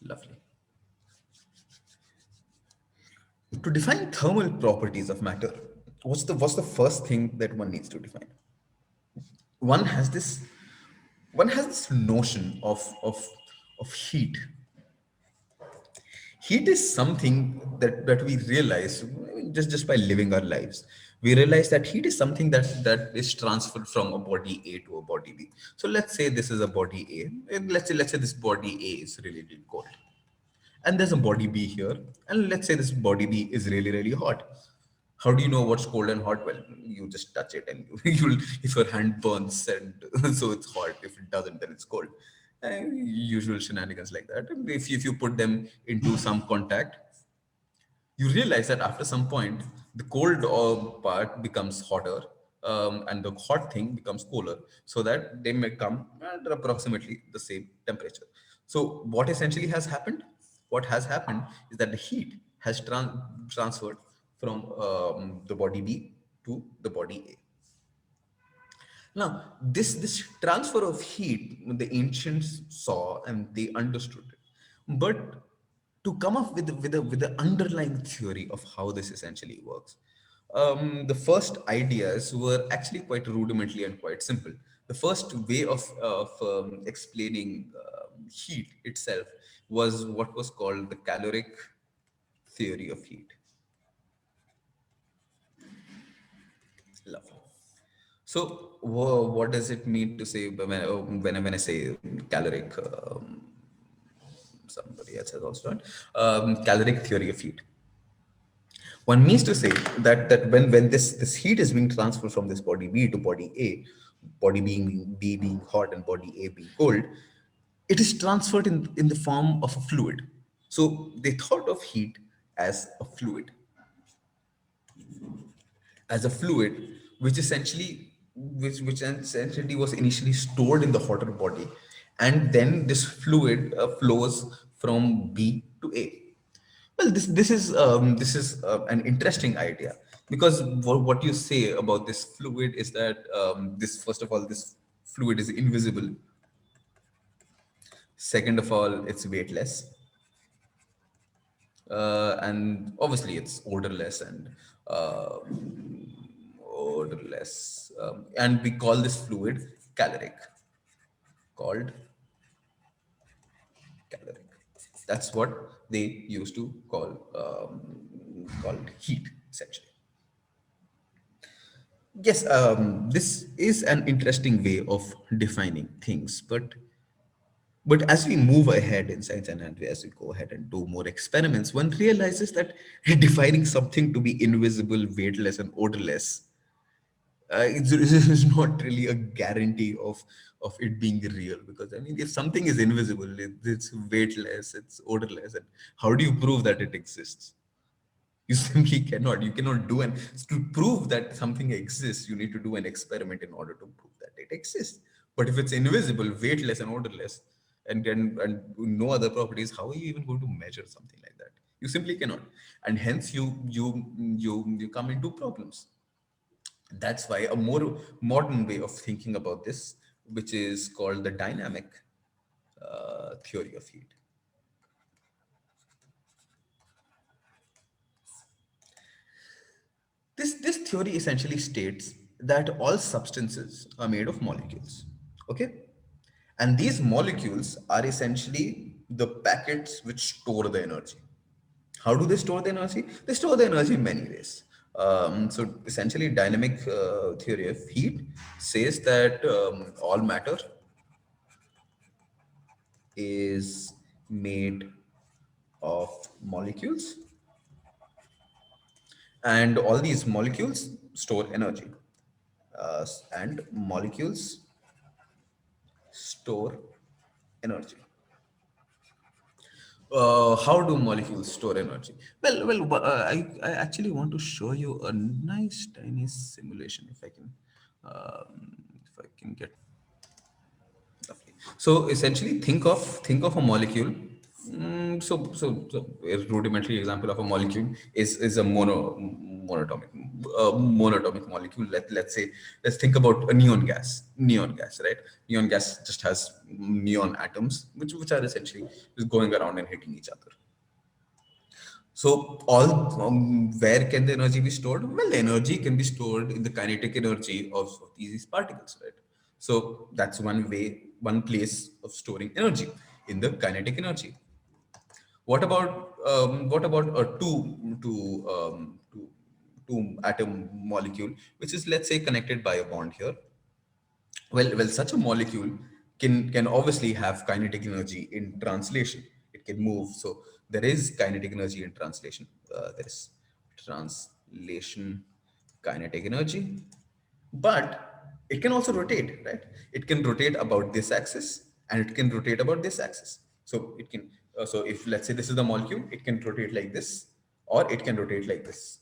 Lovely. To define thermal properties of matter, what's the first thing that one needs to define? One has this one has this notion of heat. Heat is something that we realize just by living our lives. We realize that heat is something that is transferred from a body A to a body B. So let's say this is a body A, and let's say this body A is really, really cold, and there's a body B here, and let's say this body B is really, really hot. How do you know what's cold and hot? Well, you just touch it, and you'll, if your hand burns and so it's hot. If it doesn't, then it's cold. Usual shenanigans like that. And if you put them into some contact, you realize that after some point, the cold part becomes hotter, and the hot thing becomes cooler, so that they may come at approximately the same temperature. So, what essentially has happened? What has happened is that the heat has transferred from the body B to the body A. Now, this transfer of heat, the ancients saw and they understood it. But to come up with the underlying theory of how this essentially works, the first ideas were actually quite rudimentary and quite simple. The first way of explaining heat itself was what was called the caloric theory of heat. Lovely. So, what does it mean to say when I say caloric? Somebody else has also done caloric theory of heat. One means to say that when this heat is being transferred from this body B to body A, body being B being hot and body A being cold, it is transferred in the form of a fluid. So they thought of heat as a fluid, which essentially was initially stored in the hotter body, and then this fluid flows from B to A. Well, this is an interesting idea, because what you say about this fluid is that this first of all, this fluid is invisible. Second of all, it's weightless, and obviously it's odorless uh, and we call this fluid caloric, called caloric. That's what they used to called heat essentially. Yes, this is an interesting way of defining things, but as we move ahead in science, and as we go ahead and do more experiments, one realizes that defining something to be invisible, weightless, and odorless, it's not really a guarantee of it being real. Because I mean, if something is invisible, it's weightless, it's odorless, and how do you prove that it exists? You simply cannot. You cannot do an to prove that something exists. You need to do an experiment in order to prove that it exists. But if it's invisible, weightless, and odorless, and no other properties, how are you even going to measure something like that? You simply cannot, and hence you come into problems. That's why a more modern way of thinking about this, which is called the dynamic theory of heat. This theory essentially states that all substances are made of molecules. Okay? And these molecules are essentially the packets which store the energy. How do they store the energy? They store the energy in many ways. So essentially, dynamic theory of heat says that all matter is made of molecules, and all these molecules store energy, and molecules store energy. How do molecules store energy? I actually want to show you a nice tiny simulation if I can get. Okay. So essentially, think of a molecule. So a rudimentary example of a molecule is a monatomic. monatomic molecule. Let's say, let's think about a neon gas, right? Neon gas just has neon atoms, which are essentially just going around and hitting each other. So all where can the energy be stored? Well, the energy can be stored in the kinetic energy of these particles, right? So that's one way, one place of storing energy in the kinetic energy. What about a two atom molecule, which is, let's say, connected by a bond here? Well, such a molecule can obviously have kinetic energy in translation. It can move. So there is kinetic energy in translation. There is translation kinetic energy, but it can also rotate, right? It can rotate about this axis and it can rotate about this axis. So it can. So if, let's say, this is the molecule, it can rotate like this, or it can rotate like this.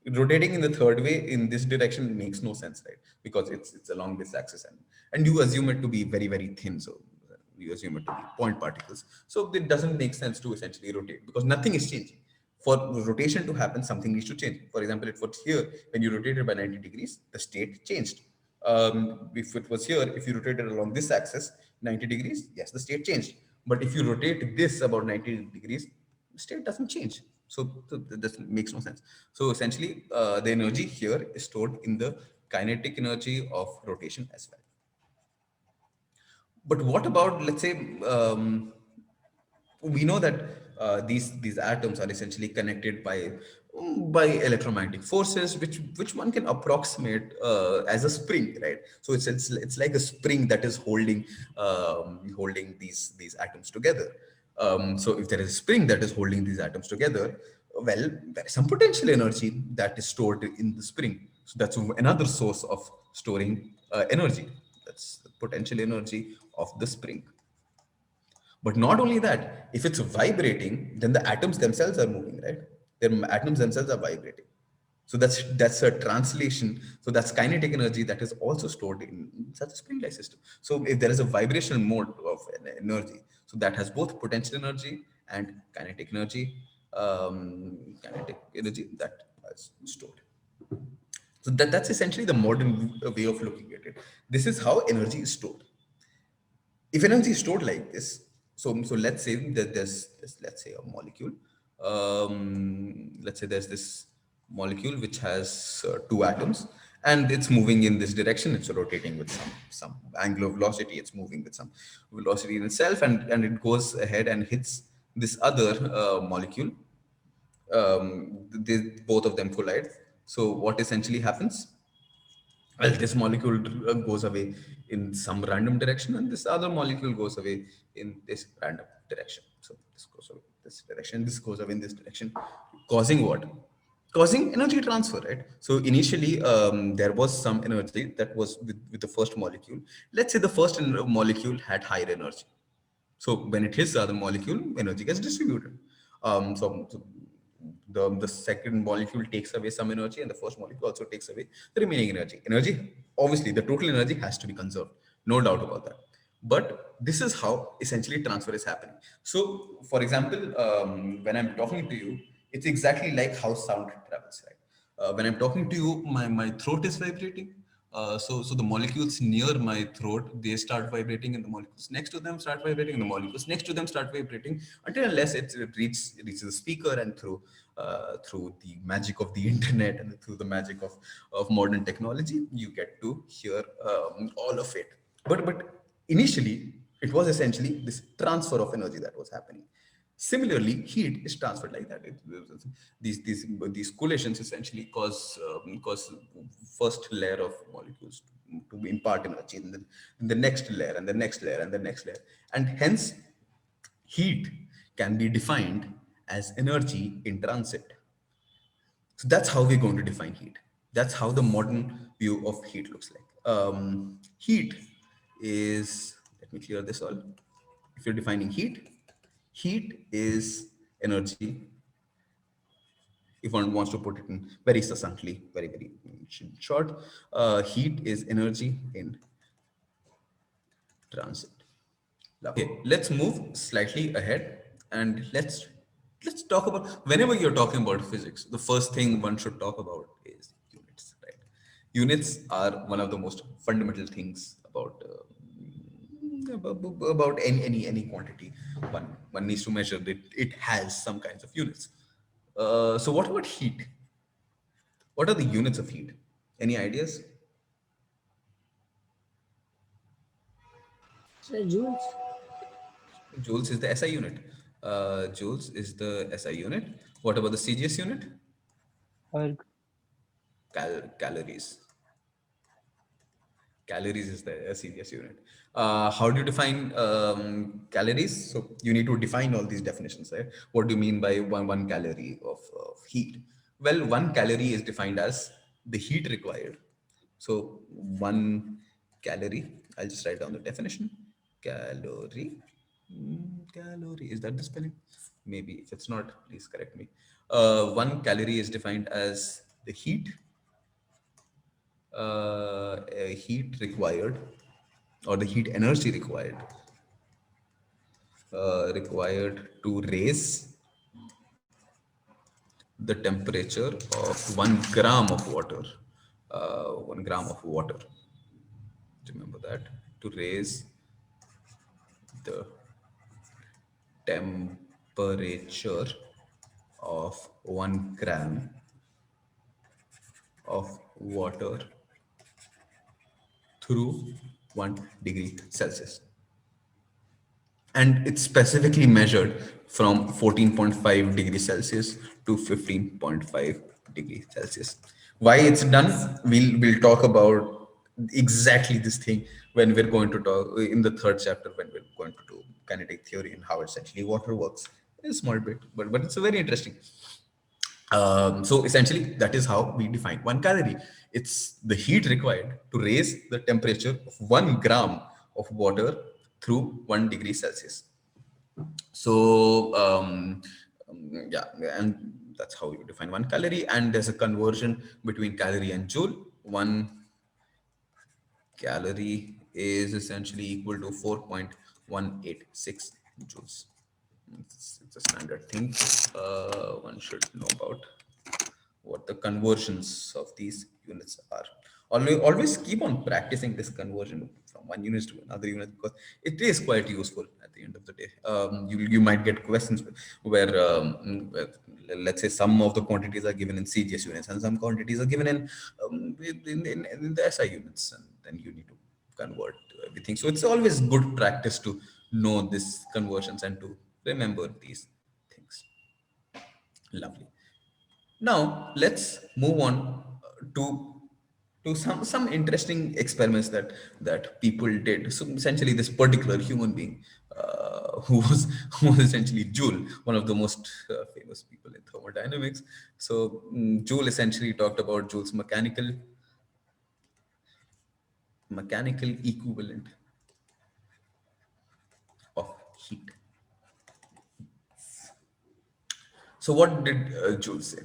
Rotating in the third way in this direction makes no sense, right? Because it's along this axis, and you assume it to be very, very thin. So you assume it to be point particles. So it doesn't make sense to essentially rotate because nothing is changing. For rotation to happen, something needs to change. For example, if it was here, when you rotated by 90 degrees, the state changed. If it was here, if you rotated along this axis 90 degrees, yes, the state changed. But if you rotate this about 90 degrees, the state doesn't change. So this makes no sense. So essentially, the energy here is stored in the kinetic energy of rotation as well. But what about, let's say, we know that these atoms are essentially connected by electromagnetic forces, which one can approximate as a spring, right? So it's like a spring that is holding these atoms together. So if there is a spring that is holding these atoms together, well, there is some potential energy that is stored in the spring. So that's another source of storing energy. That's the potential energy of the spring. But not only that, if it's vibrating, then the atoms themselves are moving, right? Their atoms themselves are vibrating. So that's a translation. So that's kinetic energy that is also stored in such a spring-like system. So if there is a vibrational mode of energy, so that has both potential energy and kinetic energy that is stored. So that's essentially the modern way of looking at it. This is how energy is stored. If energy is stored like this, so let's say that there's let's say a molecule. Let's say there's this molecule which has two atoms, and it's moving in this direction. It's rotating with some angular velocity. It's moving with some velocity in itself, and it goes ahead and hits this other molecule. Both of them collide. So what essentially happens? Well, this molecule goes away in some random direction, and this other molecule goes away in this random direction. So this goes away in this direction, this goes away in this direction, causing what? Causing energy transfer, right? So initially, there was some energy that was with the first molecule. Let's say the first molecule had higher energy. So when it hits the other molecule, energy gets distributed. So the second molecule takes away some energy, and the first molecule also takes away the remaining energy. Energy, obviously, the total energy has to be conserved, no doubt about that. But this is how essentially transfer is happening. So, for example, when I'm talking to you, it's exactly like how sound travels, right? When I'm talking to you, my throat is vibrating. So the molecules near my throat, they start vibrating, and the molecules next to them start vibrating, and the molecules next to them start vibrating, until unless it reaches the speaker, and through the magic of the internet and through the magic of modern technology, you get to hear all of it. But initially, it was essentially this transfer of energy that was happening. Similarly, heat is transferred like that. These collations essentially cause first layer of molecules to impart energy, and then the next layer, and the next layer, and the next layer, and hence heat can be defined as energy in transit. So that's how we're going to define heat. That's how the modern view of heat looks like. Heat is, let me clear this all. If you're defining heat, heat is energy. If one wants to put it in very succinctly, very, very short, heat is energy in transit. Okay, let's move slightly ahead, and let's talk about, whenever you're talking about physics, the first thing one should talk about is Units are one of the most fundamental things about about any quantity. One needs to measure that it has some kinds of units. So what about heat? What are the units of heat? Any ideas? So joules, Joules is the SI unit. Joules is the SI unit. What about the CGS unit? erg, Calories. Calories is the serious unit. How do you define calories? So you need to define all these definitions, right? What do you mean by one calorie of heat? Well, one calorie is defined as the heat required. So one calorie, I'll just write down the definition. Calorie. Calorie, is that the spelling? Maybe if it's not, please correct me. One calorie is defined as the heat required or the heat energy required to raise the temperature of 1 gram of water. 1 gram of water. Remember that, to raise the temperature of 1 gram of water through 1 degree Celsius. And it's specifically measured from 14.5 degrees Celsius to 15.5 degrees Celsius. Why it's done, we'll talk about exactly this thing when we're going to talk in the third chapter, when we're going to do kinetic theory and how essentially water works. A small bit, but it's a very interesting. So essentially, that is how we define 1 calorie. It's the heat required to raise the temperature of 1 gram of water through 1 degree Celsius. So yeah, and that's how you define 1 calorie. And there's a conversion between calorie and joule. 1 calorie is essentially equal to 4.186 joules. It's a standard thing one should know about what the conversions of these units are. Always keep on practicing this conversion from one unit to another unit, because it is quite useful at the end of the day. You might get questions where let's say some of the quantities are given in CGS units and some quantities are given in the SI units, and then you need to convert everything. So it's always good practice to know these conversions and to remember these things. Lovely. Now let's move on to some interesting experiments that people did. So essentially, this particular human being who was essentially Joule, one of the most famous people in thermodynamics. So Joule essentially talked about Joule's mechanical equivalent of heat. So what did Joule say?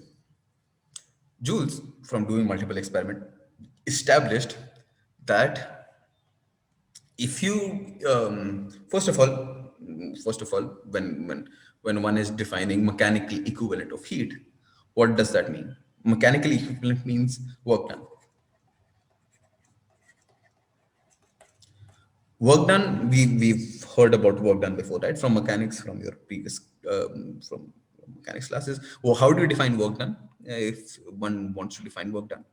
Joules, from doing multiple experiment, established that if you first of all, when one is defining mechanical equivalent of heat, what does that mean? Mechanical equivalent means work done. Work done, we've heard about work done before, right? From mechanics, from your previous from mechanics classes. Well, how do you define work done? If one wants to define work done,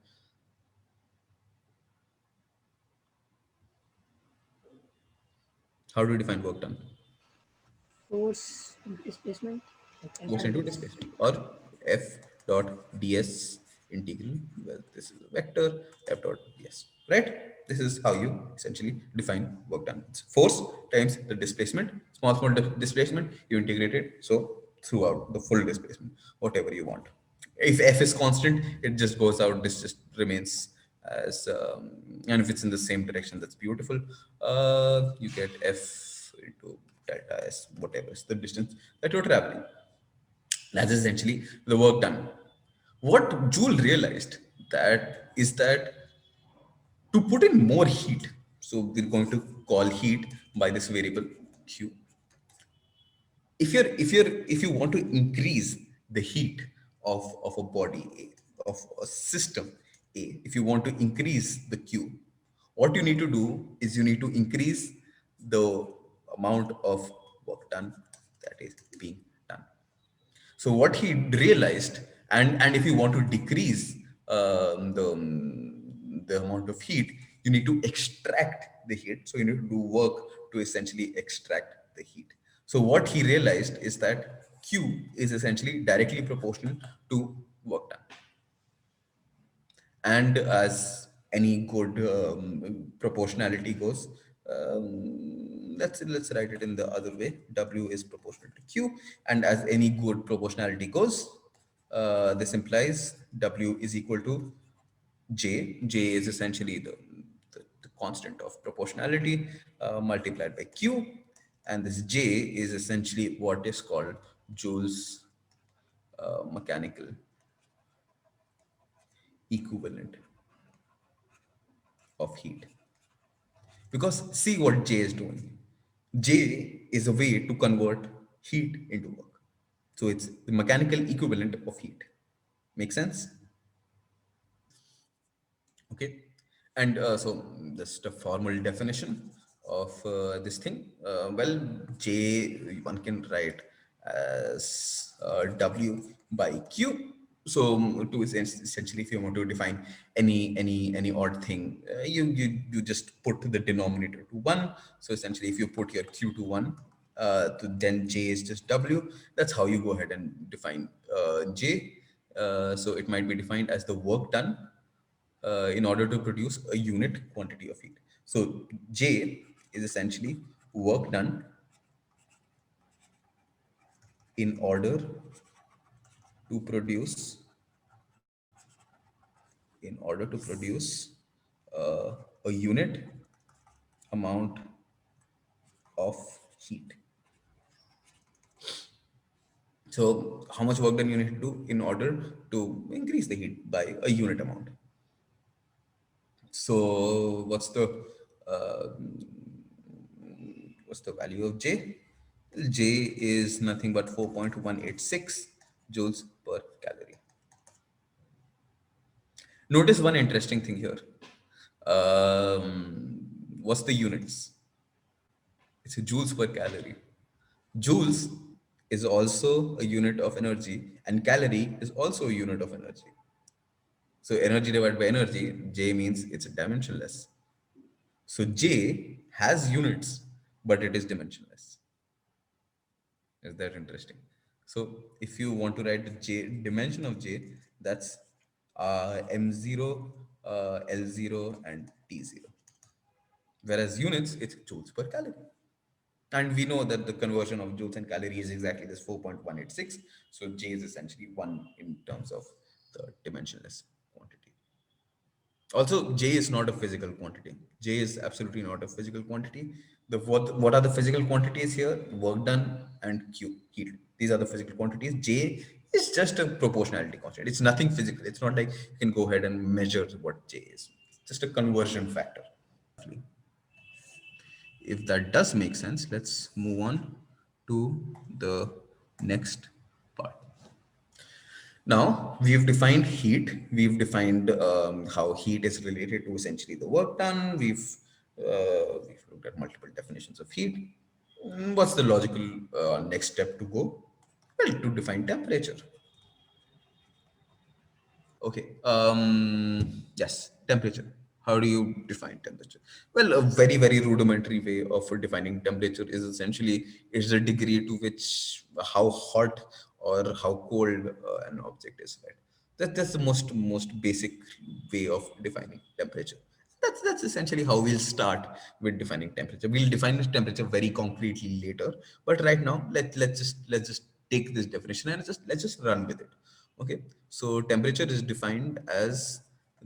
how do you define work done? force displacement, like F Force dot into ds. displacement, or F dot ds integral. Well, this is a vector, F dot ds, right? This is how you essentially define work done. It's force times the displacement, small displacement, you integrate it, so throughout the full displacement, whatever you want. If F is constant, it just goes out, this just remains as and if it's in the same direction, that's beautiful. You get F into delta S, whatever is the distance that you're traveling. That's essentially the work done. What Joule realized that to put in more heat, so we're going to call heat by this variable Q. If you want to increase the heat of a body, of a system, A. If you want to increase the Q, what you need to do is you need to increase the amount of work done that is being done. So what he realized, and if you want to decrease the amount of heat, you need to extract the heat. So you need to do work to essentially extract the heat. So what he realized is that Q is essentially directly proportional to work done. And as any good proportionality goes, let's write it in the other way. W is proportional to Q, and as any good proportionality goes, this implies W is equal to J. J is essentially the constant of proportionality multiplied by Q, and this J is essentially what is called Joule's mechanical equivalent of heat. Because see what J is doing. J is a way to convert heat into work. So it's the mechanical equivalent of heat. Make sense? Okay. And so just a formal definition of this thing. Well, J one can write as W by Q. So to essentially, if you want to define any odd thing, you just put the denominator to one. So essentially, if you put your Q to one, to then J is just W. That's how you go ahead and define J. So it might be defined as the work done in order to produce a unit quantity of heat. So J is essentially work done in order to produce a unit amount of heat. So how much work done you need to do in order to increase the heat by a unit amount. So uh, what's the value of J? J is nothing but 4.186 joules per calorie. Notice one interesting thing here. What's the units? It's a joules per calorie. Joules is also a unit of energy, and calorie is also a unit of energy. So energy divided by energy, J means it's dimensionless. So J has units, but it is dimensionless. Is that interesting? So if you want to write the J dimension of J, that's M0, L0, and T0. Whereas units, it's joules per calorie. And we know that the conversion of joules and calorie is exactly this 4.186. So J is essentially one in terms of the dimensionless quantity. Also, J is not a physical quantity. J is absolutely not a physical quantity. The what are the physical quantities here? Work done and Q, heat. These are the physical quantities. J is just a proportionality constant. It's nothing physical. It's not like you can go ahead and measure what J is. It's just a conversion factor. If that does make sense, let's move on to the next part. Now we've defined heat. We've defined how heat is related to essentially the work done. We've looked at multiple definitions of heat. What's the logical next step to go? Well, to define temperature. Okay. Yes, temperature. How do you define temperature? Well, a very, very rudimentary way of defining temperature is essentially is the degree to which how hot or how cold an object is, right? That's the most basic way of defining temperature. That's essentially how we'll start with defining temperature. We'll define this temperature very concretely later, but right now let's just take this definition and let's just run with it. Okay, so temperature is defined as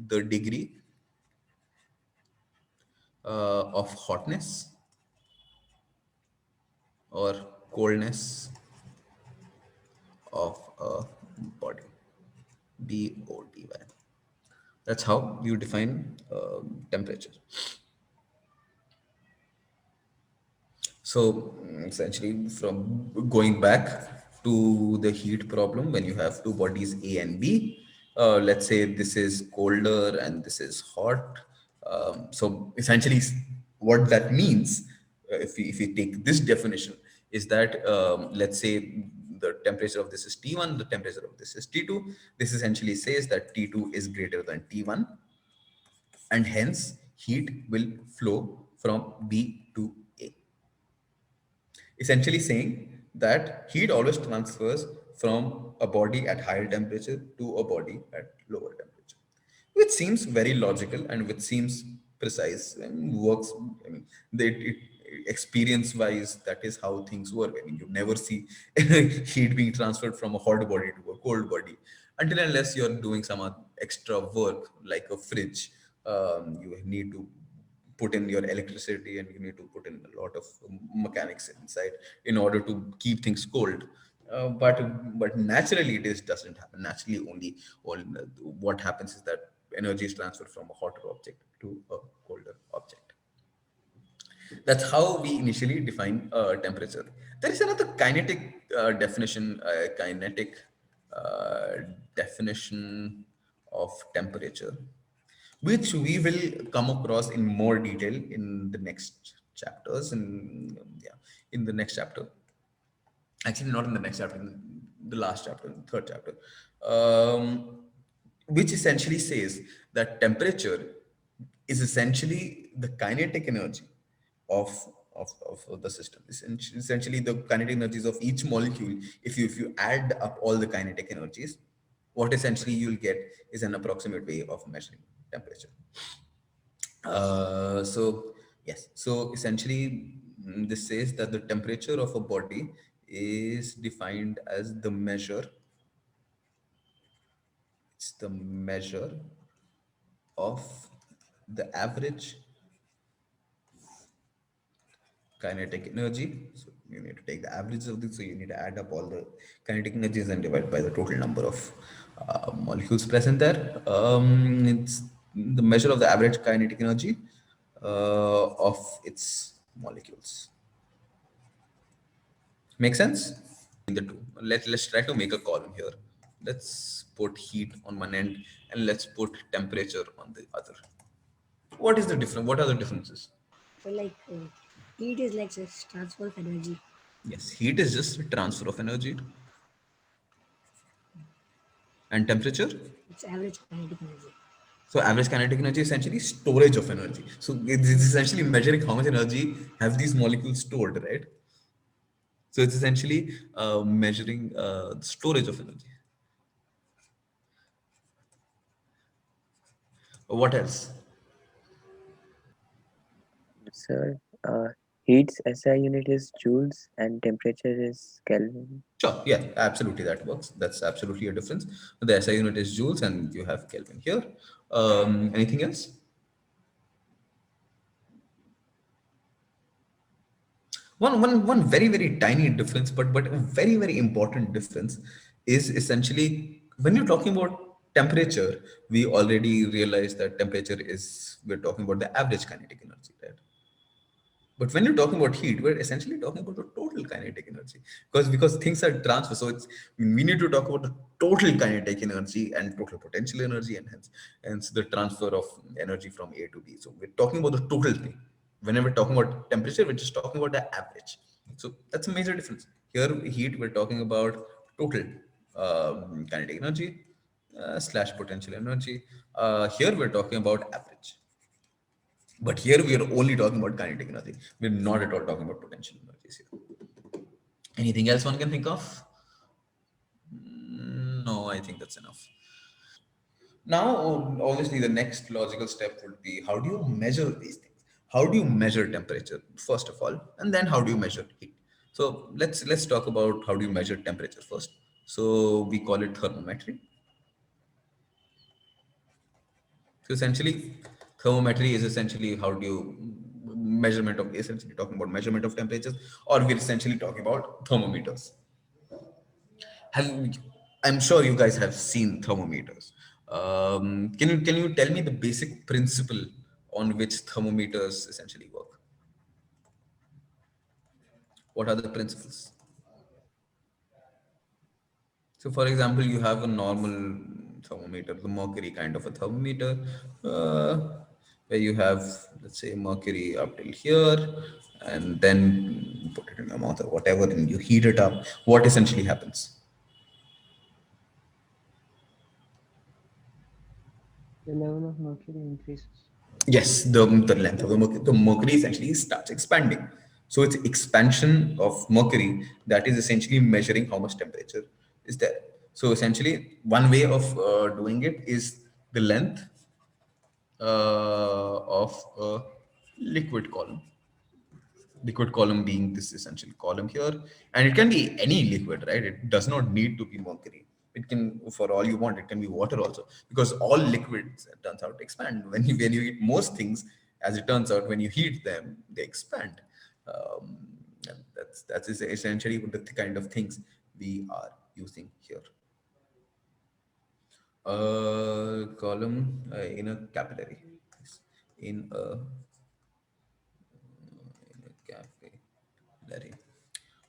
the degree of hotness or coldness of a body. BODY. That's how you define temperature. So essentially, from going back to the heat problem, when you have two bodies A and B, Let's say this is colder and this is hot. So essentially, what that means, if we take this definition, is that let's say the temperature of this is T1, the temperature of this is T2. This essentially says that T2 is greater than T1, and hence heat will flow from B to A, essentially saying that heat always transfers from a body at higher temperature to a body at lower temperature, which seems very logical and which seems precise and works. I mean, experience wise, that is how things work. I mean, you never see heat being transferred from a hot body to a cold body until unless you're doing some extra work like a fridge. You need to put in your electricity and you need to put in a lot of mechanics inside in order to keep things cold. But naturally it is doesn't happen naturally. Only all what happens is that energy is transferred from a hotter object to a colder object. That's how we initially define temperature. There is another kinetic uh, definition of temperature, which we will come across in more detail in the next chapters. And yeah, in the next chapter, actually not in the next chapter, in the last chapter, in the third chapter, which essentially says that temperature is essentially the kinetic energy of of the system. Essentially the kinetic energies of each molecule. If you add up all the kinetic energies, what essentially you'll get is an approximate way of measuring temperature. So yes, so essentially, this says that the temperature of a body is defined as the measure. It's the measure of the average kinetic energy. So you need to take the average of this. So you need to add up all the kinetic energies and divide by the total number of molecules present there. It's the measure of the average kinetic energy of its molecules. Make sense? In the two. Let's try to make a column here. Let's put heat on one end and let's put temperature on the other. What is the difference? What are the differences? So like heat is like just transfer of energy. Yes, heat is just transfer of energy, and temperature. It's average kinetic energy. So average kinetic energy is essentially storage of energy. So it's essentially measuring how much energy have these molecules stored, right? So it's essentially measuring storage of energy. What else? Sir, heat's SI unit is joules and temperature is Kelvin. Sure, yeah, absolutely, that works. That's absolutely a difference. The SI unit is joules, and you have Kelvin here. Anything else? One very very tiny difference, but a very very important difference is essentially when you're talking about temperature, we already realize that temperature is we're talking about the average kinetic energy, right? But when you're talking about heat, we're essentially talking about the total kinetic energy because things are transfer. So it's we need to talk about the total kinetic energy and total potential energy, and hence the transfer of energy from A to B. So we're talking about the total thing. Whenever we're talking about temperature, we're just talking about the average. So that's a major difference. Here, heat, we're talking about total kinetic energy slash potential energy. Here, we're talking about average. But here we are only talking about kinetic energy. We're not at all talking about potential energies here. Anything else one can think of? No, I think that's enough. Now, obviously, the next logical step would be how do you measure these things? How do you measure temperature, first of all, and then how do you measure heat? So let's talk about how do you measure temperature first. So we call it thermometry. So essentially, thermometry is essentially how do you measurement of essentially talking about measurement of temperatures, or we're essentially talking about thermometers. Have I'm sure you guys have seen thermometers. Can you tell me the basic principle on which thermometers essentially work? What are the principles? So, for example, you have a normal thermometer, the mercury kind of a thermometer, uh, where you have, let's say, mercury up till here, and then put it in your mouth or whatever, and you heat it up. What essentially happens? The level of mercury increases. Yes, the length of the mercury essentially starts expanding. So it's expansion of mercury that is essentially measuring how much temperature is there. So essentially, one way of doing it is the length of a liquid column. Liquid column being this essential column here, and it can be any liquid, right? It does not need to be mercury. It can, for all you want, it can be water also, because all liquids, it turns out, expand when you eat most things. As it turns out, when you heat them, they expand. um, and that's essentially the kind of things we are using here. Column in a capillary, in a capillary.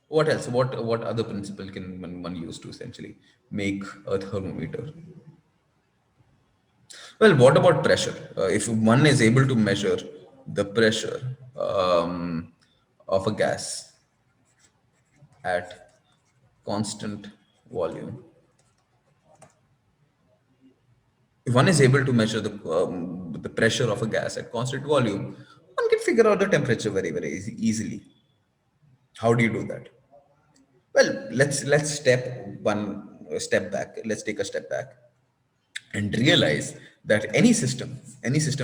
What else? What other principle can one use to essentially make a thermometer? Well, what about pressure? If one is able to measure the pressure of a gas at constant volume, if one is able to measure the pressure of a gas at constant volume, one can figure out the temperature very easily. How do you do that? Well, let's step back. Let's take a step back and realize that any system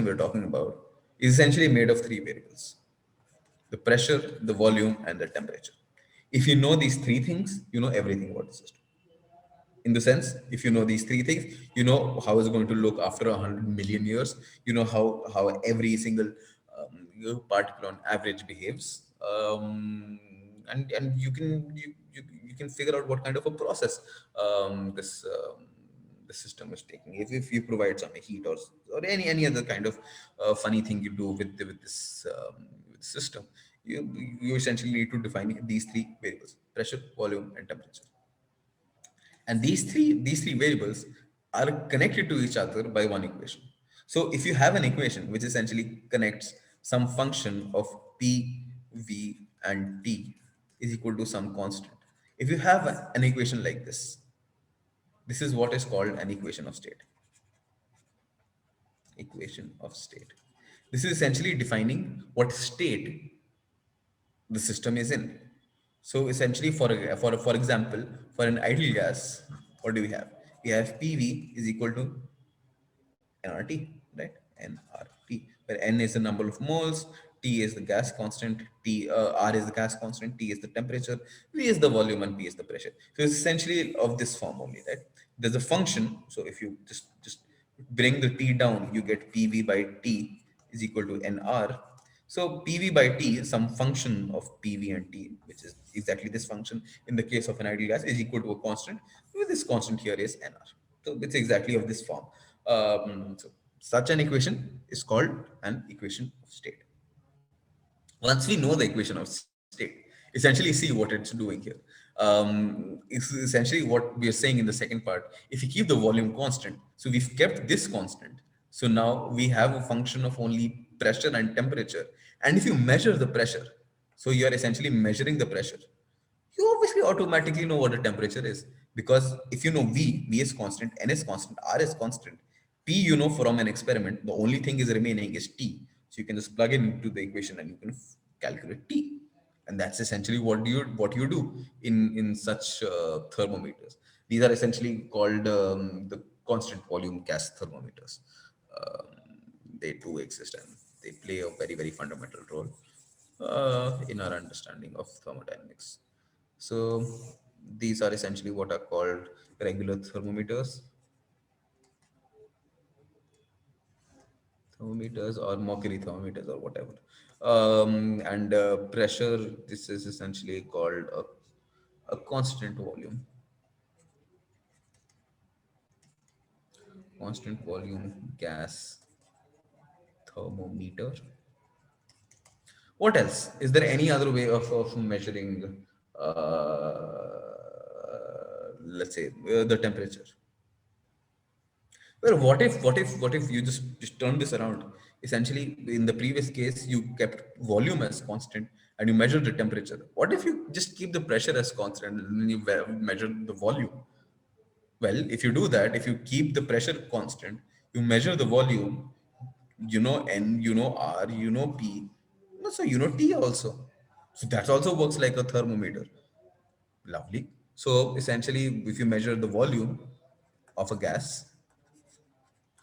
we're talking about, is essentially made of three variables: the pressure, the volume, and the temperature. If you know these three things, you know everything about the system. In the sense, if you know these three things, you know how it's going to look after 100 million years. You know how every single particle on average behaves, and you can figure out what kind of a process this the system is taking. If you provide some heat, or any other kind of funny thing you do with this with the system, you essentially need to define these three variables: pressure, volume, and temperature. And these three variables are connected to each other by one equation. So if you have an equation which essentially connects some function of p, v, and t is equal to some constant, if you have an equation like this is what is called an equation of state. Equation of state. This is essentially defining what state the system is in. So essentially, for example, for an ideal gas, what do we have? We have PV is equal to nRT, right? nRT, where N is the number of moles, T is the gas constant, R is the gas constant, T is the temperature, V is the volume, and P is the pressure. So it's essentially of this form only, right? There's a function. So if you just bring the T down, you get PV by T is equal to nR. So PV by T is some function of PV and T, which is exactly this function in the case of an ideal gas, is equal to a constant, where this constant here is nR. So it's exactly of this form. So such an equation is called an equation of state. Once we know the equation of state, essentially see what it's doing here. It's essentially what we are saying in the second part. If you keep the volume constant, so we've kept this constant. So now we have a function of only pressure and temperature. And if you measure the pressure, so you are essentially measuring the pressure, you obviously automatically know what the temperature is, because if you know v is constant, n is constant, r is constant, p, you know, from an experiment the only thing is remaining is t. So you can just plug it into the equation and you can calculate t. And that's essentially what you do in such thermometers. These are essentially called the constant volume gas thermometers. um, they do exist, and they play a very fundamental role in our understanding of thermodynamics. So these are essentially what are called regular thermometers or mercury thermometers or whatever. And pressure, this is essentially called a constant volume gas thermometer. What else? Is there any other way of measuring, let's say, the temperature? Well, what if you just turn this around? Essentially, in the previous case, you kept volume as constant and you measured the temperature. What if you just keep the pressure as constant and then you measure the volume? Well, if you do that, if you keep the pressure constant, you measure the volume, you know N, you know R, you know P, so you know T also. So that also works like a thermometer. Lovely. So essentially, if you measure the volume of a gas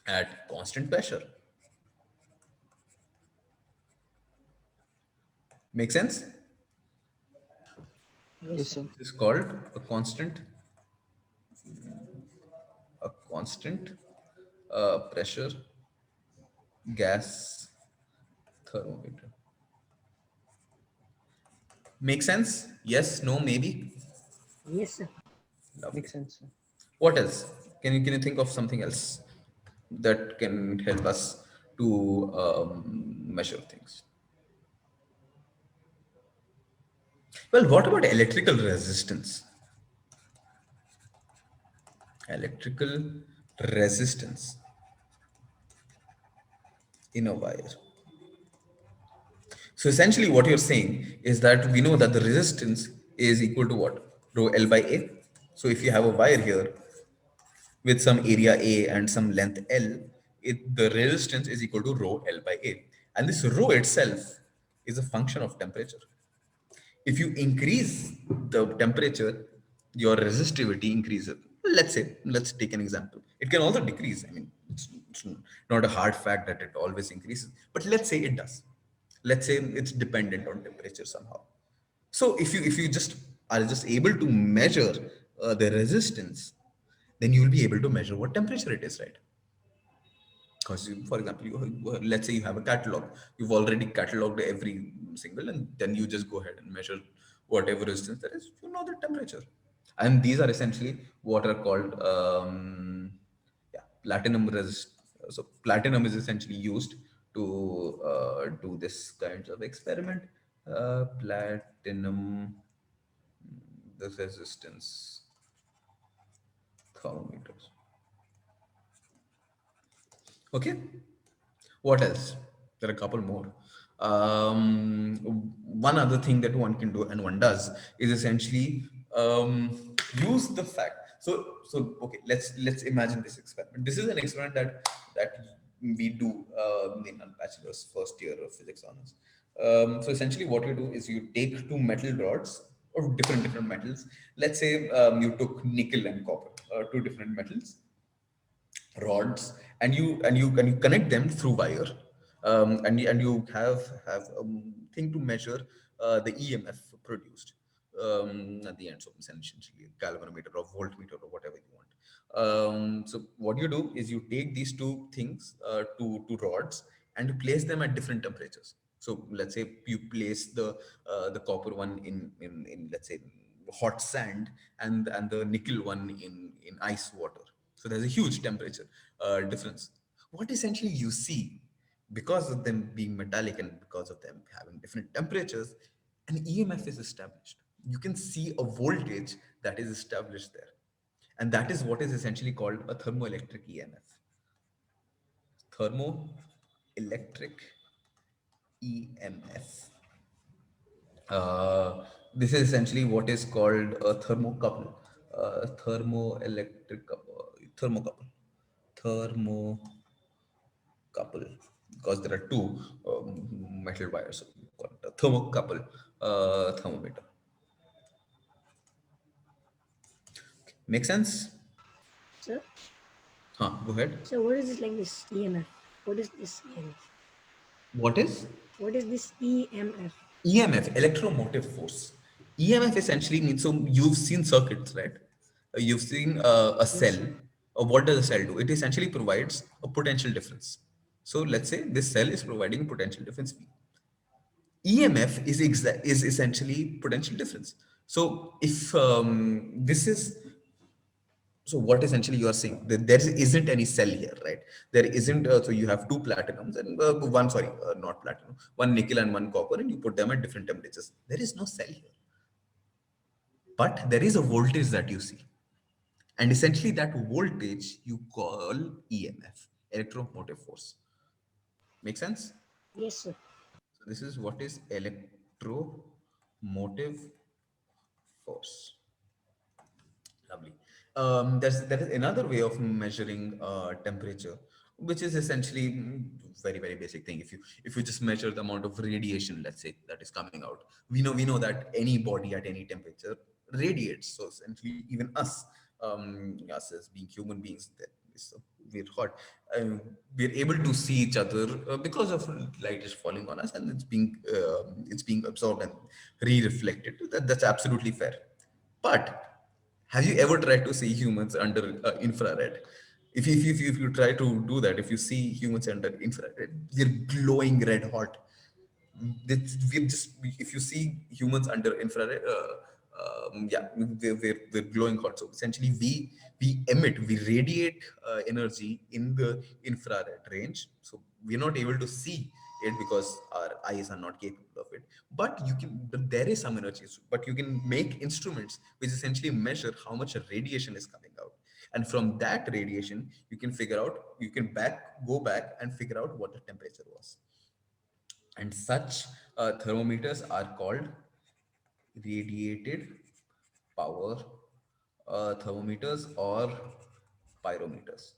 at constant pressure, make sense? Yes, Yes, sir. sir. This is called a constant pressure gas thermometer. Make sense? Yes, no, maybe. Yes, sir. Lovely. Makes sense, sir. What else? Can you think of something else that can help us to measure things? Well, what about electrical resistance? Electrical resistance in a wire. So essentially, what you're saying is that we know that the resistance is equal to what? Rho L by A. So if you have a wire here with some area A and some length L, the resistance is equal to rho L by A. And this rho itself is a function of temperature. If you increase the temperature, your resistivity increases. Let's take an example. It can also decrease. I mean, it's not a hard fact that it always increases, but let's say it does. Let's say it's dependent on temperature somehow. So if you just are just able to measure the resistance, then you will be able to measure what temperature it is, right? Because for example, let's say you have a catalog, you've already cataloged every single, and then you just go ahead and measure whatever resistance there is, you know the temperature. And these are essentially what are called yeah, platinum resist. So platinum is essentially used to do this kinds of experiment. Platinum, the resistance thermometers. Okay. What else? There are a couple more. One other thing that one can do and one does is essentially use the fact. So okay, let's imagine this experiment. This is an experiment that we do in our bachelor's first year of physics honors. So essentially, what you do is you take two metal rods of different metals. Let's say you took nickel and copper, two different metals rods, and you connect them through wire, and you have a thing to measure the EMF produced at the end. So essentially a galvanometer or voltmeter or whatever you want. So what you do is you take these two things, two rods, and you place them at different temperatures. So let's say you place the copper one in let's say hot sand, and the nickel one in ice water. So there's a huge temperature difference. What essentially you see, because of them being metallic and because of them having different temperatures, an EMF is established. You can see a voltage that is established there. And that is what is essentially called a thermoelectric EMF. Thermoelectric EMF. This is essentially what is called a thermocouple. Thermoelectric thermocouple. Thermocouple, because there are two metal wires. So we call it a thermocouple thermometer. Make sense? Sir, Huh, go ahead. so what is this like this EMF? What is this EMF? What is What is this EMF? EMF? Electromotive force. EMF essentially means, so you've seen circuits, right? You've seen a Yes, cell. sir. What does a cell do? It essentially provides a potential difference. So let's say this cell is providing a potential difference V. EMF is essentially potential difference. So if this is, so what essentially you are saying, that there isn't any cell here, right? There isn't. So you have two platinums and one, sorry, not platinum, one nickel and one copper, and you put them at different temperatures. There is no cell here, but there is a voltage that you see, And essentially that voltage you call EMF, electromotive force. Make sense? Yes, sir. So this is what is electromotive force. Lovely. There is another way of measuring temperature, which is essentially very basic thing. If you just measure the amount of radiation, let's say, that is coming out, we know that any body at any temperature radiates. So essentially, even us as being human beings, that is, we're hot. We're able to see each other because of light is falling on us, and it's being absorbed and re-reflected. That's absolutely fair. But have you ever tried to see humans under infrared? If you try to do that, if you see humans under infrared, they're glowing red hot. If you see humans under infrared, yeah, we're glowing hot. So essentially, we radiate energy in the infrared range. So we're not able to see it because our eyes are not capable of it. But there is some energy. But you can make instruments which essentially measure how much radiation is coming out. And from that radiation, you can go back and figure out what the temperature was. And such thermometers are called radiated power thermometers or pyrometers.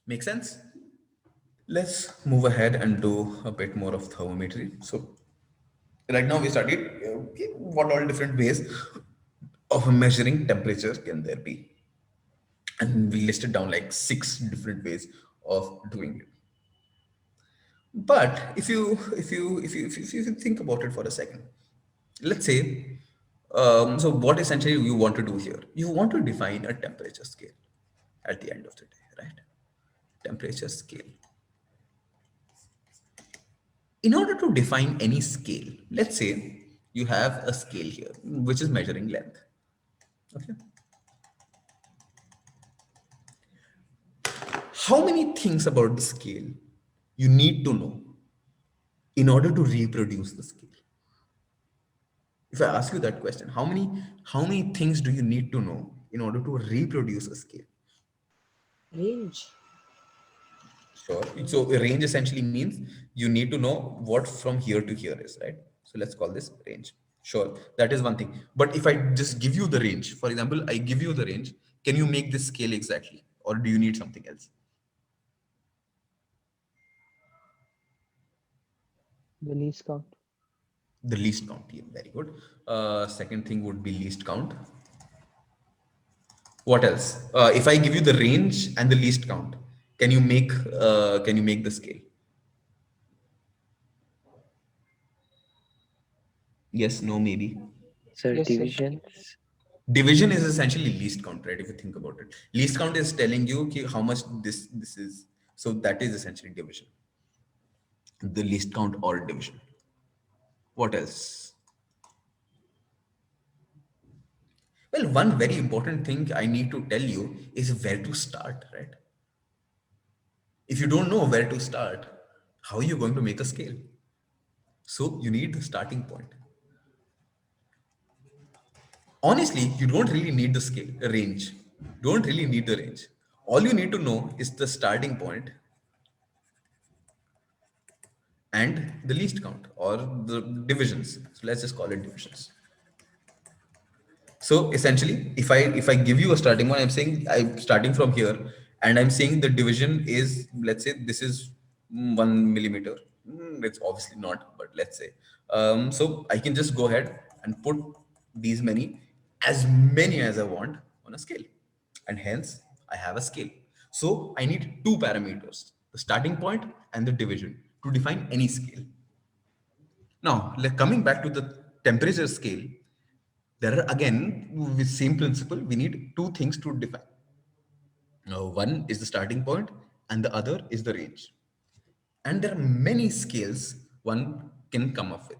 Make sense? Let's move ahead and do a bit more of thermometry. So right now we studied what all different ways of measuring temperature can there be, and we listed down like six different ways of doing it. But if you think about it for a second, let's say, so what essentially you want to do here? You want to define a temperature scale at the end of the day, right? Temperature scale. In order to define any scale, let's say you have a scale here, which is measuring length. Okay. How many things about the scale you need to know in order to reproduce the scale? If I ask you that question, how many things do you need to know in order to reproduce a scale? Range. Sure. So a range essentially means you need to know what from here to here is, right? So let's call this range. Sure, that is one thing. But if I just give you the range, for example, I give you the range, can you make this scale exactly? Or do you need something else? The least count. The least count. Yeah, very good. Second thing would be least count. What else? If I give you the range and the least count, can you make the scale? Yes, no, maybe. So Yes, sir. divisions. Division is essentially least count, right? If you think about it, least count is telling you how much this is. So that is essentially division, the least count or division. What else? Well, one very important thing I need to tell you is where to start, right? If you don't know where to start, how are you going to make a scale? So you need the starting point. Honestly, you don't really need the scale range. Don't really need the range. All you need to know is the starting point and the least count or the divisions. So let's just call it divisions. So essentially, if I give you a starting one, I'm saying I'm starting from here, and I'm saying the division is, let's say this is 1 millimeter. It's obviously not, but let's say. So I can just go ahead and put these as many as I want on a scale, and hence I have a scale. So I need two parameters: the starting point and the division to define any scale. Now, coming back to the temperature scale, there are again, with same principle, we need two things to define. Now, one is the starting point, and the other is the range. And there are many scales one can come up with.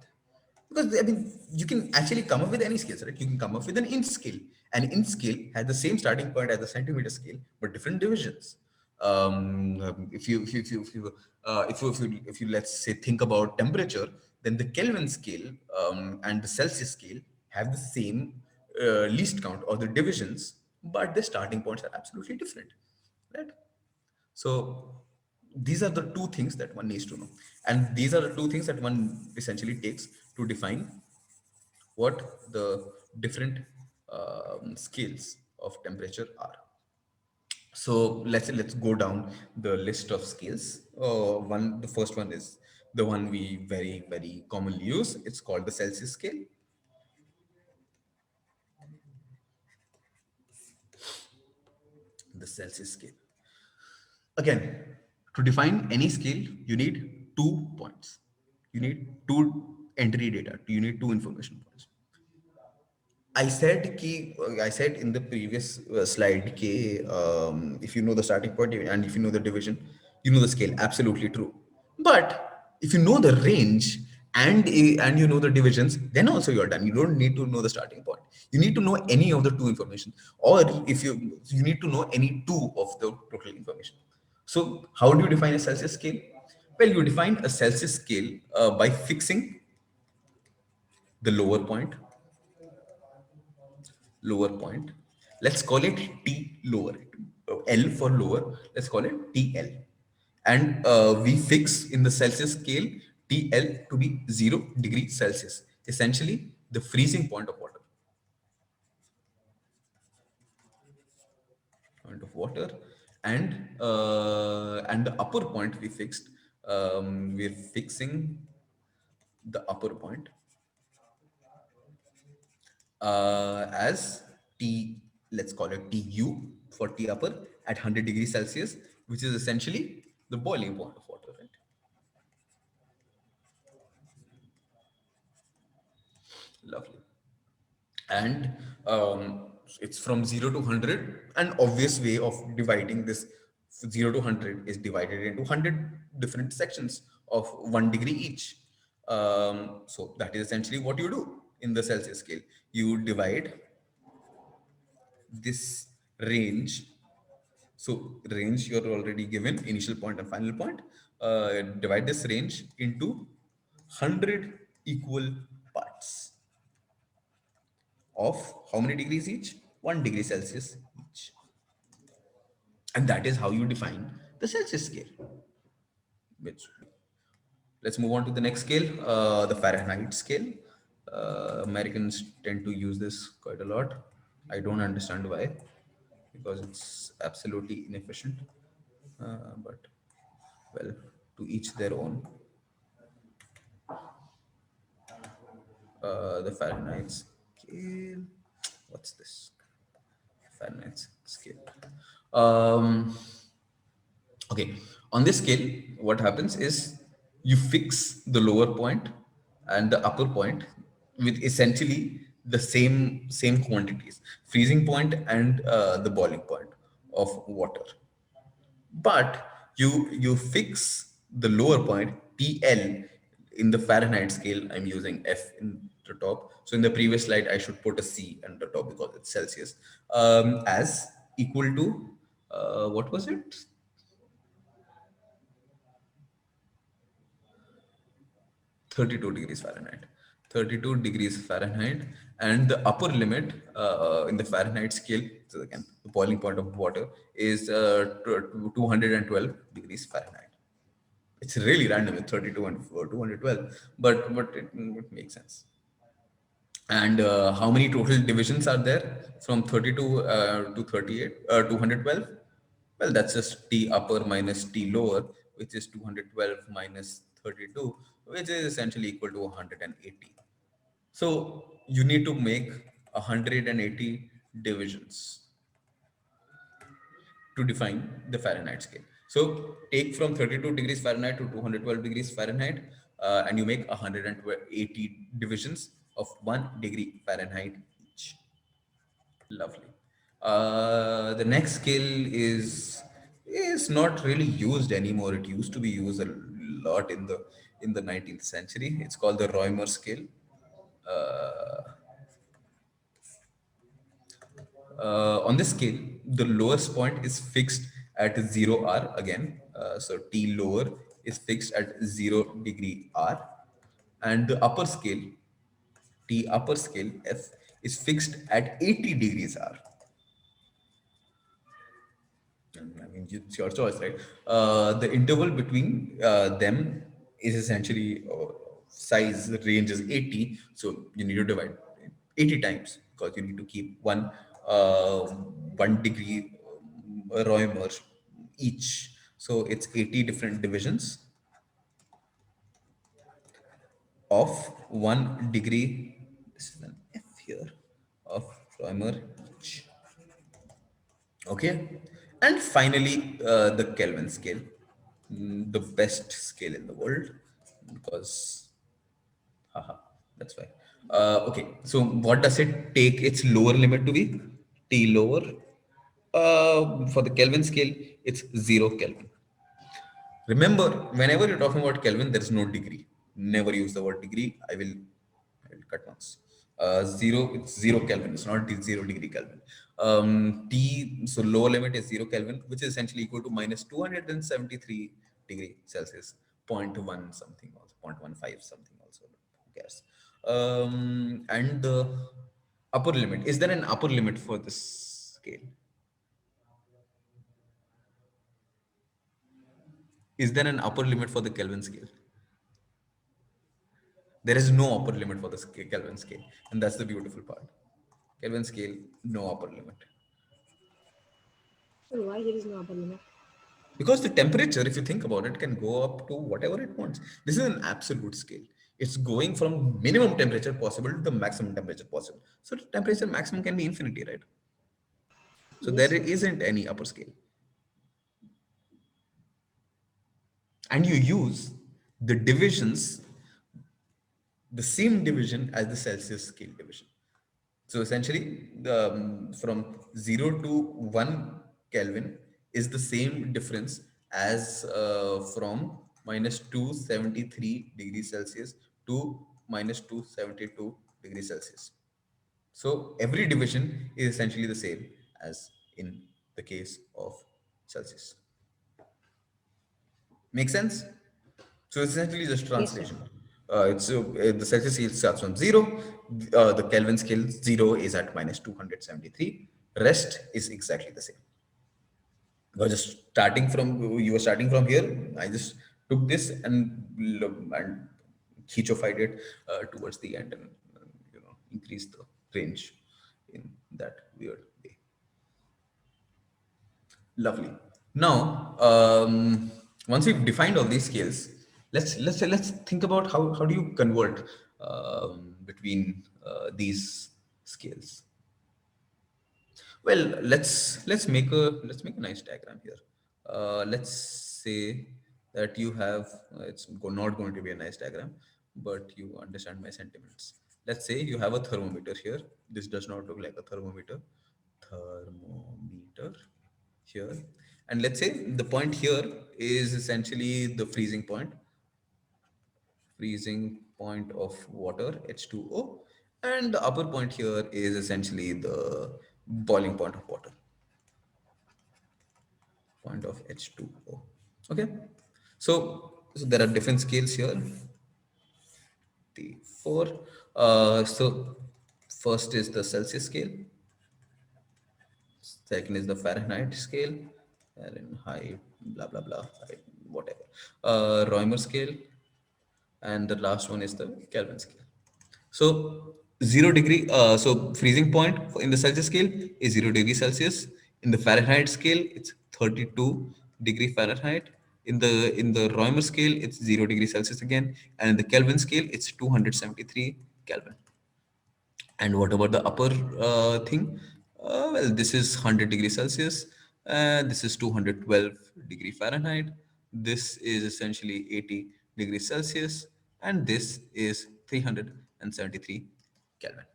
Because I mean, you can actually come up with any scales, right? You can come up with an inch scale. An inch scale has the same starting point as the centimeter scale, but different divisions. If you let's say think about temperature, then the Kelvin scale and the Celsius scale have the same least count or the divisions, but the starting points are absolutely different, right? So these are the two things that one needs to know, and these are the two things that one essentially takes to define what the different scales of temperature are. So let's go down the list of scales. The first one is the one we very commonly use. It's called the Celsius scale. The Celsius scale. Again, to define any scale, you need 2 points. You need two entry data. You need two information points. I said in the previous slide कि if you know the starting point and if you know the division, you know the scale. Absolutely true. But if you know the range and you know the divisions, then also you're done. You don't need to know the starting point. You need to know any of the two information, or if you need to know any two of the total information. So how do you define a Celsius scale? Well, you define a Celsius scale by fixing the lower point. Let's call it T lower. L for lower. Let's call it TL. And we fix in the Celsius scale TL to be 0 degrees Celsius. Essentially, the freezing point of water. Point of water, and the upper point we fixed. We're fixing the upper point as T, let's call it TU for T upper at 100 degrees Celsius, which is essentially the boiling point of water, right? Lovely. And it's from 0 to 100. An obvious way of dividing this 0 to 100 is divided into 100 different sections of 1 degree each. So that is essentially what you do in the Celsius scale. You divide this range. So range you're already given initial point and final point. Divide this range into 100 equal parts of how many degrees each? 1 degree Celsius each. And that is how you define the Celsius scale. Which let's move on to the next scale, the Fahrenheit scale. Americans tend to use this quite a lot. I don't understand why, because it's absolutely inefficient. But well, to each their own. The Fahrenheit scale. What's this? Fahrenheit scale. Um, okay, on this scale, what happens is you fix the lower point and the upper point with essentially the same quantities, freezing point and the boiling point of water. But you fix the lower point TL in the Fahrenheit scale. I'm using F in the top. So in the previous slide, I should put a C on the top because it's Celsius, as equal to what was it? 32 degrees Fahrenheit. 32 degrees Fahrenheit, and the upper limit in the Fahrenheit scale, so again, the boiling point of water is 212 degrees Fahrenheit. It's really random with 32 and 212, but it makes sense. And how many total divisions are there from 32 to 38, 212? Well, that's just T upper minus T lower, which is 212 minus 32, which is essentially equal to 180. So you need to make 180 divisions to define the Fahrenheit scale. So take from 32 degrees Fahrenheit to 212 degrees Fahrenheit, and you make 180 divisions of 1 degree Fahrenheit each. Lovely. The next scale is not really used anymore. It used to be used a lot in the 19th century. It's called the Reumer scale. Uh, on this scale, the lowest point is fixed at 0 R again. So T lower is fixed at 0 degree R. And the upper scale, T upper scale F, is fixed at 80 degrees R. I mean, it's your choice, right? The interval between them is essentially size range is 80, so you need to divide 80 times because you need to keep 1 degree Roemer each. So it's 80 different divisions of 1 degree. This is an F here of Roemer each. Okay, and finally the Kelvin scale, the best scale in the world because haha, that's why. Okay, so what does it take its lower limit to be? T lower. For the Kelvin scale, it's 0 Kelvin. Remember, whenever you're talking about Kelvin, there is no degree. Never use the word degree. I will cut once. Zero, it's 0 Kelvin. It's not 0 degree Kelvin. So lower limit is 0 Kelvin, which is essentially equal to minus 273 degree Celsius, point 0.1 something also, 0.15 something also. Who cares? And the upper limit, is there an upper limit for this scale? Is there an upper limit for the Kelvin scale? There is no upper limit for the Kelvin scale, and that's the beautiful part. Kelvin scale, no upper limit. So why there is no upper limit? Because the temperature, if you think about it, can go up to whatever it wants. This is an absolute scale. It's going from minimum temperature possible to the maximum temperature possible. So the temperature maximum can be infinity, right? So there Yes, isn't any upper scale. And you use the divisions, the same division as the Celsius scale division. So essentially, from 0 to 1 Kelvin is the same difference as from minus 273 degrees Celsius to minus 272 degrees Celsius. So every division is essentially the same as in the case of Celsius. Make sense? So it's essentially just yes, sir. translation. The Celsius scale starts from zero. The Kelvin scale zero is at minus 273. Rest is exactly the same. You were starting from here. I just took this and Chichofied it towards the end and increased the range in that weird way. Lovely. Now, once we've defined all these scales, let's think about how do you convert between these scales. Well, let's make a nice diagram here. Let's say that you have not going to be a nice diagram, but you understand my sentiments. Let's say you have a thermometer here. This does not look like a thermometer. Thermometer here, and let's say the point here is essentially the freezing point of water, H2O, and the upper point here is essentially the boiling point of water, point of H2O. Okay, so there are different scales here. The four. So first is the Celsius scale, second is the Fahrenheit scale, Fahrenheit, blah blah blah, whatever. Reumer scale, and the last one is the Kelvin scale. So 0 degree, so freezing point in the Celsius scale is 0 degree Celsius. In the Fahrenheit scale, it's 32 degree Fahrenheit. In the Reumer scale, it's 0 degree Celsius again, and in the Kelvin scale, it's 273 Kelvin. And what about the upper thing? Well, this is 100 degrees Celsius. This is 212 degree Fahrenheit. This is essentially 80 degrees Celsius. And this is 373 Kelvin.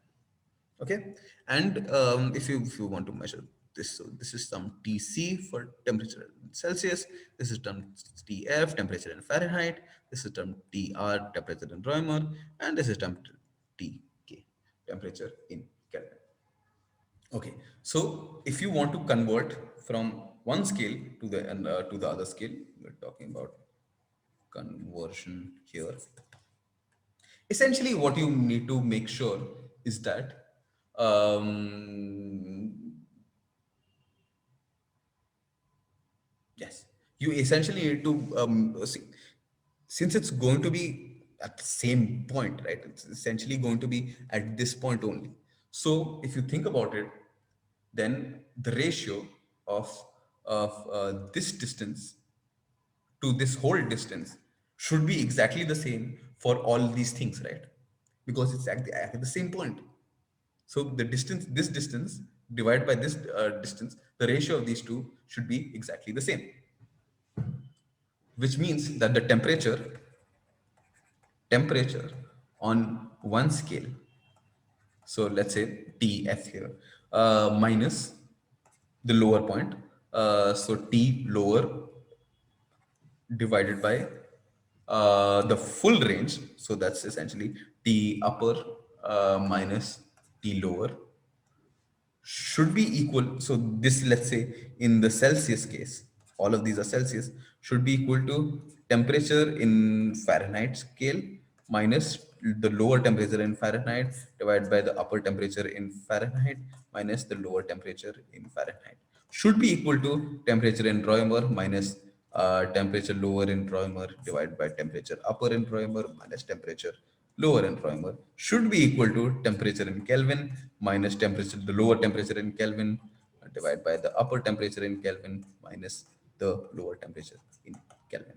Okay. And if you want to measure this, so this is some TC for temperature in Celsius. This is term TF, temperature in Fahrenheit. This is term TR, temperature in Reumer, and this is term TK, temperature in Kelvin. Okay. So if you want to convert from one scale to the other scale, we're talking about conversion here. Essentially, what you need to make sure is that Um, yes, you essentially need to see, since it's going to be at the same point, right? It's essentially going to be at this point only. So if you think about it, then the ratio of this distance to this whole distance should be exactly the same for all these things, right? Because it's at the same point. So the distance, this distance divided by this distance, the ratio of these two should be exactly the same, which means that the temperature on one scale, so let's say Tf here, minus the lower point, so T lower divided by the full range, so that's essentially T upper minus T lower should be equal. So this, let's say in the Celsius case, all of these are Celsius, should be equal to temperature in Fahrenheit scale minus the lower temperature in Fahrenheit divided by the upper temperature in Fahrenheit minus the lower temperature in Fahrenheit. Should be equal to temperature in Roemer minus temperature lower in Roemer divided by temperature upper in Roemer minus temperature lower in Roemer should be equal to temperature in Kelvin minus temperature, the lower temperature in Kelvin divided by the upper temperature in Kelvin minus the lower temperature in Kelvin.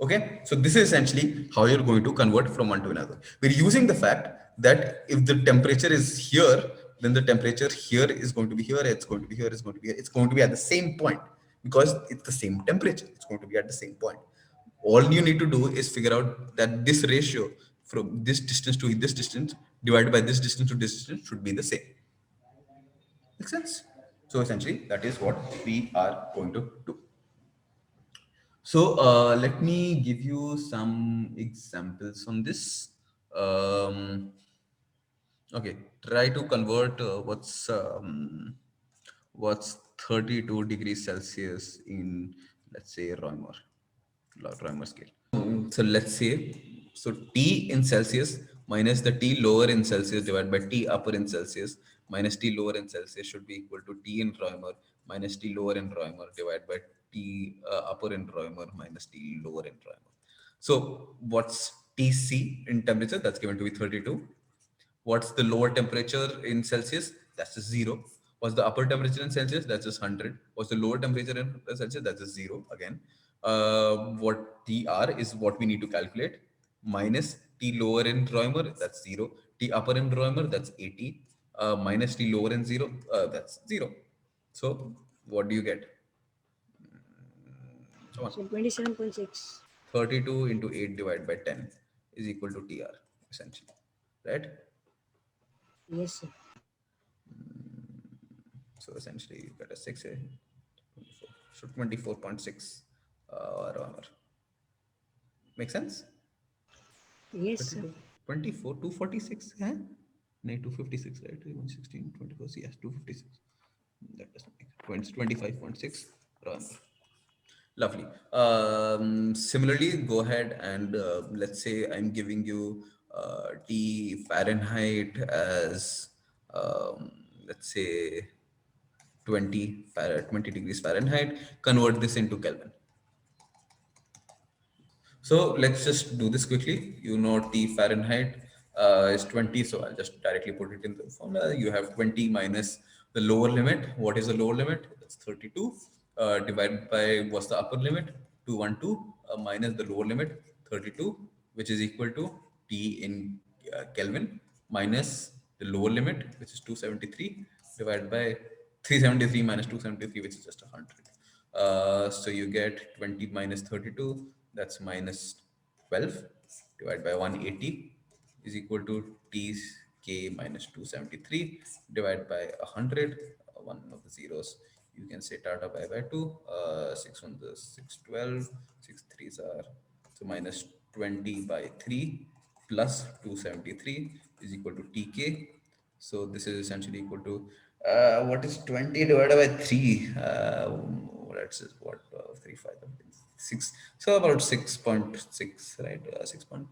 Okay, so this is essentially how you're going to convert from one to another. We're using the fact that if the temperature is here, then the temperature here is going to be here, it's going to be here, it's going to be here, it's going to be at the same point because it's the same temperature, it's going to be at the same point. All you need to do is figure out that this ratio from this distance to this distance divided by this distance to this distance should be the same. Make sense? So essentially, that is what we are going to do. So let me give you some examples on this. Um, okay, try to convert what's 32 degrees Celsius in, let's say, Reumer scale. So let's say, so T in Celsius minus the T lower in Celsius divided by T upper in Celsius minus T lower in Celsius should be equal to T in Reumer minus T lower in Reumer divided by T upper in Reumer minus T lower in Reumer. So what's Tc in temperature? That's given to be 32. What's the lower temperature in Celsius? That's just zero. What's the upper temperature in Celsius? That's just 100. What's the lower temperature in Celsius? That's just zero again. What TR is what we need to calculate. Minus T lower in Roemer, that's zero. T upper in Roemer, that's 80. Minus T lower in zero, that's zero. So what do you get? Come on. So 27.6. 32 into 8 divided by 10 is equal to TR, essentially. Right? Yes, sir. So essentially, you get a 6, 24. So 24.6 armor. Make sense? Yes, sir. 24, 246, huh? No, 256, right? 116, 24, yes, 256. That doesn't make sense. 25.6 armor. Lovely. Similarly, go ahead and let's say I'm giving you T Fahrenheit as, let's say, 20 degrees Fahrenheit. Convert this into Kelvin. So let's just do this quickly. You know T Fahrenheit is 20, so I'll just directly put it in the formula. You have 20 minus the lower limit. What is the lower limit? That's 32. Divided by what's the upper limit? 212 minus the lower limit, 32, which is equal to T in Kelvin minus the lower limit, which is 273, divided by 373 minus 273, which is just 100. So you get 20 minus 32, that's minus 12, divided by 180 is equal to Tk minus 273 divided by 100, one of the zeros. You can say tata by 2, 6 1 is 6, 12, 6 3s are, so minus 20 by 3 plus 273 is equal to Tk. So this is essentially equal to what is 20 divided by 3? Let's just what 3 5 6. So about 6.6, right? 6.20,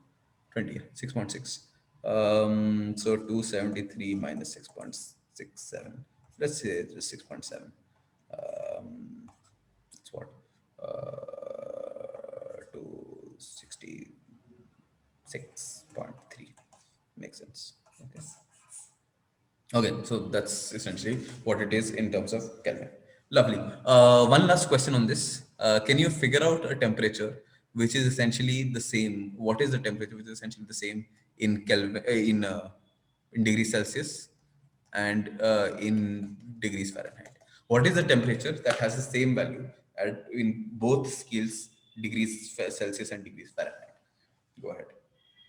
6.6. So 273 minus 6.67. Let's say just 6.7. That's what? 266.3. Makes sense. Okay. Okay, so that's essentially what it is in terms of Kelvin. Lovely. One last question on this. Can you figure out a temperature which is essentially the same? What is the temperature which is essentially the same in Kelvin, in degrees Celsius and in degrees Fahrenheit? What is the temperature that has the same value in both scales, degrees Celsius and degrees Fahrenheit? Go ahead.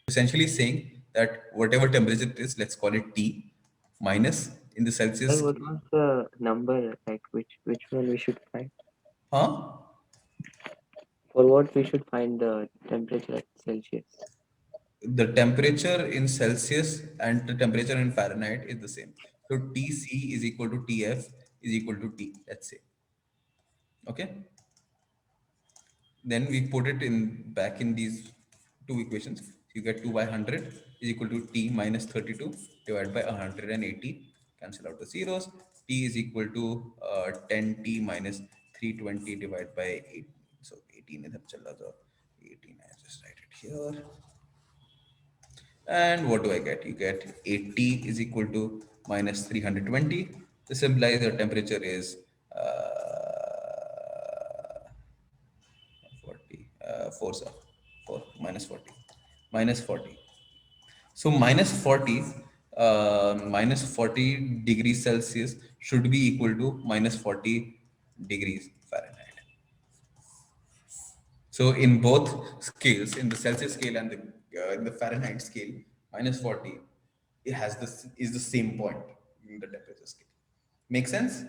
Essentially saying that whatever temperature it is, let's call it T minus in the Celsius Sir, what scale. was the number, like which one we should find? Huh? For what we should find the temperature at Celsius? The temperature in Celsius and the temperature in Fahrenheit is the same. So Tc is equal to Tf is equal to T, let's say. Okay. Then we put it in back in these two equations. You get 2 by 100 is equal to T minus 32 divided by 180. Cancel out the zeros. T is equal to 10T minus 320 divided by 8. So 18 is 18. I just write it here. And what do I get? You get 8T is equal to minus 320. This implies the temperature is 40, 4, sir, 4, minus 40, minus 40. So minus 40 degrees Celsius should be equal to minus 40 degrees Fahrenheit. So in both scales, in the Celsius scale and in the Fahrenheit scale, minus 40, it has this is the same point in the temperature scale. Make sense?